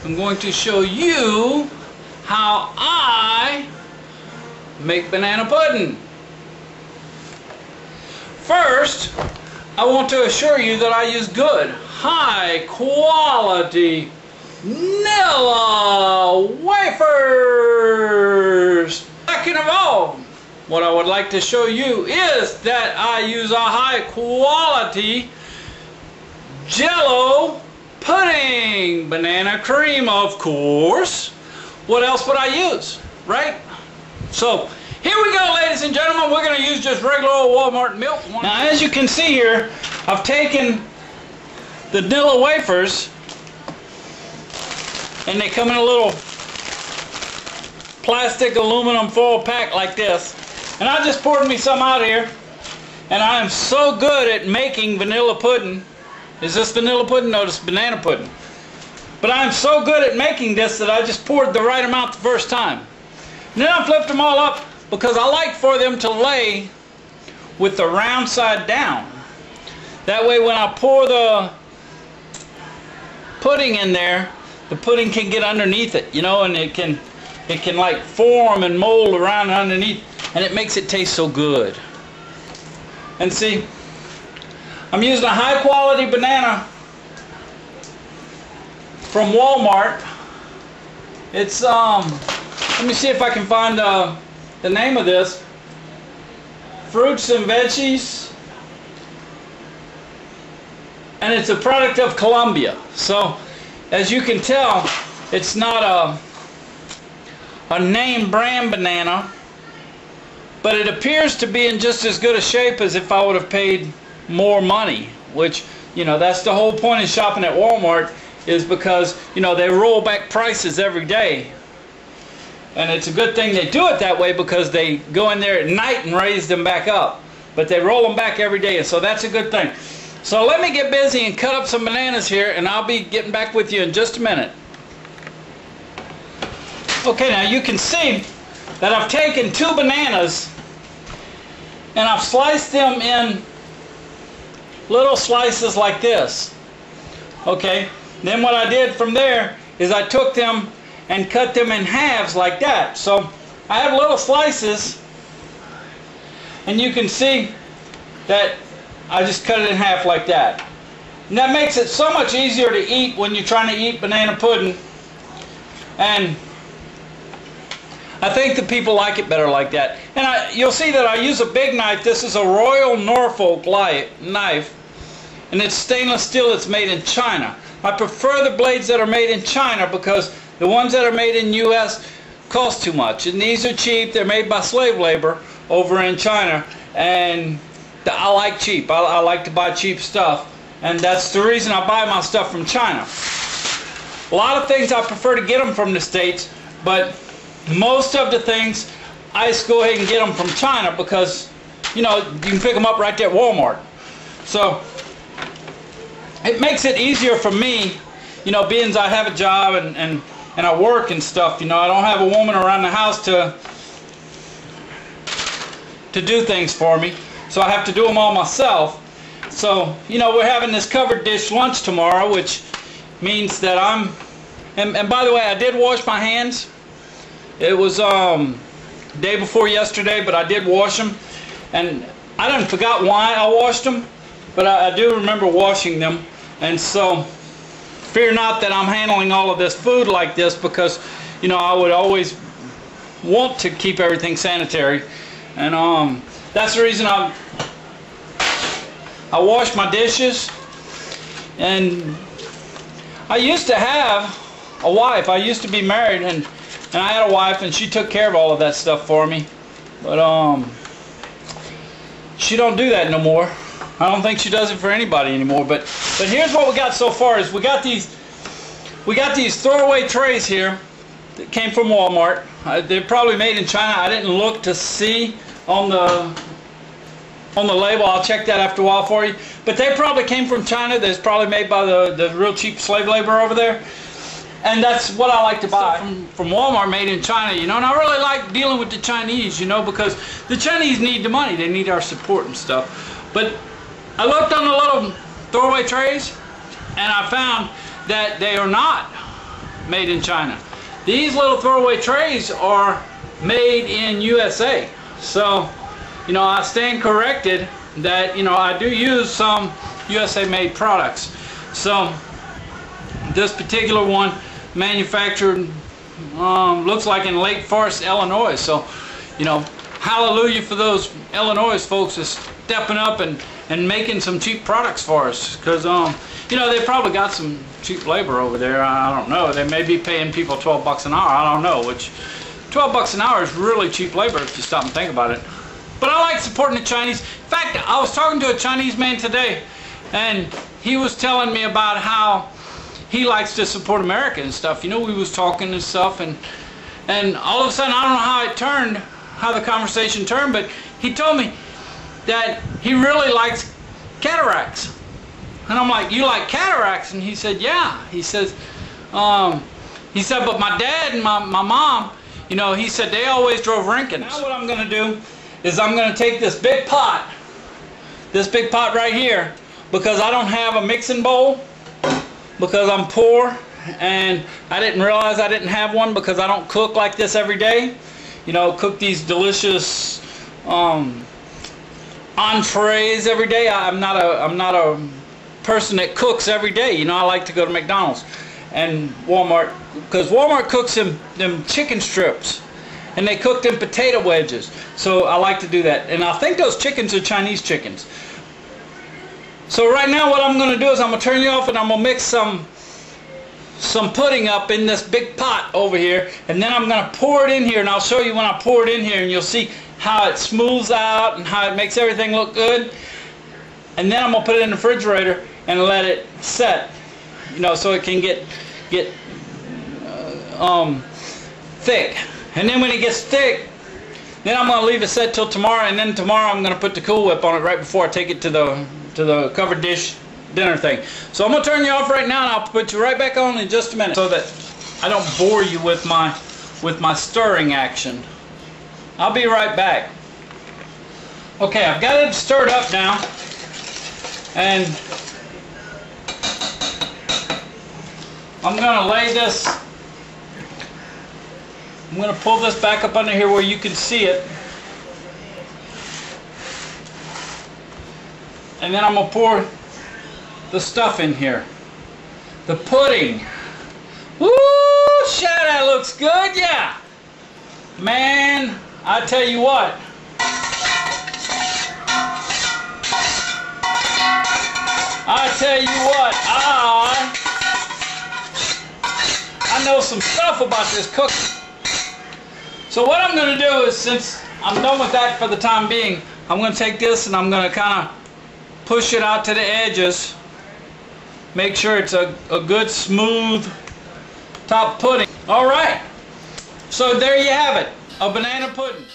I'm going to show you how I make banana pudding. First, I want to assure you that I use good, high quality Nilla wafers. Second of all, what I would like to show you is that I use a high quality Jello pudding. Banana cream, of course. What else would I use, right? So here we go, ladies and gentlemen. We're going to use just regular old Walmart milk. Now, as you can see here, I've taken the Nilla wafers, and they come in a little plastic aluminum foil pack like this. And I just poured me some out here, and I am so good at making vanilla pudding. Is this vanilla pudding? No, it's banana pudding. But I'm so good at making this that I just poured the right amount the first time. And then I flipped them all up because I like for them to lay with the round side down. That way when I pour the pudding in there, the pudding can get underneath it, you know, and it can like form and mold around and underneath, and it makes it taste so good. And see, I'm using a high quality banana from Walmart. It's let me see if I can find the name of this. Fruits and Veggies, and it's a product of Colombia. So as you can tell, it's not a name brand banana, but it appears to be in just as good a shape as if I would have paid more money, which, you know, that's the whole point of shopping at Walmart, is because, you know, they roll back prices every day. And it's a good thing they do it that way, because they go in there at night and raise them back up. But they roll them back every day, and so that's a good thing. So let me get busy and cut up some bananas here, and I'll be getting back with you in just a minute. Okay, now you can see that I've taken 2 bananas and I've sliced them in little slices like this. Okay, then what I did from there is I took them and cut them in halves like that. So I have little slices, and you can see that I just cut it in half like that. And that makes it so much easier to eat when you're trying to eat banana pudding. And I think the people like it better like that. And you'll see that I use a big knife. This is a Royal Norfolk knife, and it's stainless steel. It's made in China. I prefer the blades that are made in China because the ones that are made in U.S. cost too much. And these are cheap. They're made by slave labor over in China. And I like cheap. I like to buy cheap stuff. And that's the reason I buy my stuff from China. A lot of things I prefer to get them from the States, but most of the things I just go ahead and get them from China because, you know, you can pick them up right there at Walmart. So it makes it easier for me, you know, being as I have a job and I work and stuff. You know, I don't have a woman around the house to do things for me, so I have to do them all myself. So, you know, we're having this covered dish lunch tomorrow, which means that and by the way, I did wash my hands. It was day before yesterday, but I did wash them, and I didn't forgot why I washed them, but I do remember washing them. And so fear not that I'm handling all of this food like this, because, you know, I would always want to keep everything sanitary. And that's the reason I wash my dishes. And I used to have a wife. I used to be married, and I had a wife, and she took care of all of that stuff for me. But she don't do that no more. I don't think she does it for anybody anymore. But here's what we got so far: is we got these throwaway trays here that came from Walmart. They're probably made in China. I didn't look to see on the label. I'll check that after a while for you. But they probably came from China. They're probably made by the real cheap slave labor over there. And that's what I like to buy from Walmart, made in China, you know. And I really like dealing with the Chinese, you know, because the Chinese need the money. They need our support and stuff. But I looked on the little throwaway trays, and I found that they are not made in China. These little throwaway trays are made in USA. So, you know, I stand corrected that, you know, I do use some USA made products. So this particular one manufactured looks like in Lake Forest, Illinois. So, you know, hallelujah for those Illinois folks is stepping up and making some cheap products for us, because you know, they probably got some cheap labor over there. I don't know, they may be paying people 12 bucks an hour, I don't know, which 12 bucks an hour is really cheap labor if you stop and think about it. But I like supporting the Chinese. In fact, I was talking to a Chinese man today, and he was telling me about how he likes to support America and stuff. You know, we was talking and stuff, and all of a sudden, I don't know how it turned, how the conversation turned, but he told me that he really likes cataracts. And I'm like, you like cataracts? And he said, yeah. He says, but my dad and my mom, you know, he said they always drove Rincons. Now what I'm going to do is I'm going to take this big pot right here, because I don't have a mixing bowl, because I'm poor, and I didn't realize I didn't have one because I don't cook like this every day. You know, cook these delicious entrees every day. I'm not a person that cooks every day. You know, I like to go to McDonald's and Walmart, because Walmart cooks them chicken strips, and they cook them potato wedges. So I like to do that, and I think those chickens are Chinese chickens. So right now what I'm going to do is I'm going to turn you off, and I'm going to mix some pudding up in this big pot over here, and then I'm going to pour it in here, and I'll show you when I pour it in here, and you'll see how it smooths out and how it makes everything look good. And then I'm going to put it in the refrigerator and let it set, you know, so it can get thick. And then when it gets thick, then I'm going to leave it set till tomorrow, and then tomorrow I'm going to put the Cool Whip on it right before I take it to the covered dish dinner thing. So I'm going to turn you off right now, and I'll put you right back on in just a minute, so that I don't bore you with my stirring action. I'll be right back. Okay, I've got it stirred up now, and I'm going to lay this, I'm going to pull this back up under here where you can see it, and then I'm going to pour the stuff in here. The pudding. Woo! Sure, that looks good, yeah. Man, I tell you what. I know some stuff about this cooking. So what I'm going to do is, since I'm done with that for the time being, I'm going to take this and I'm going to kind of push it out to the edges. Make sure it's a good smooth top pudding. Alright, so there you have it, a banana pudding.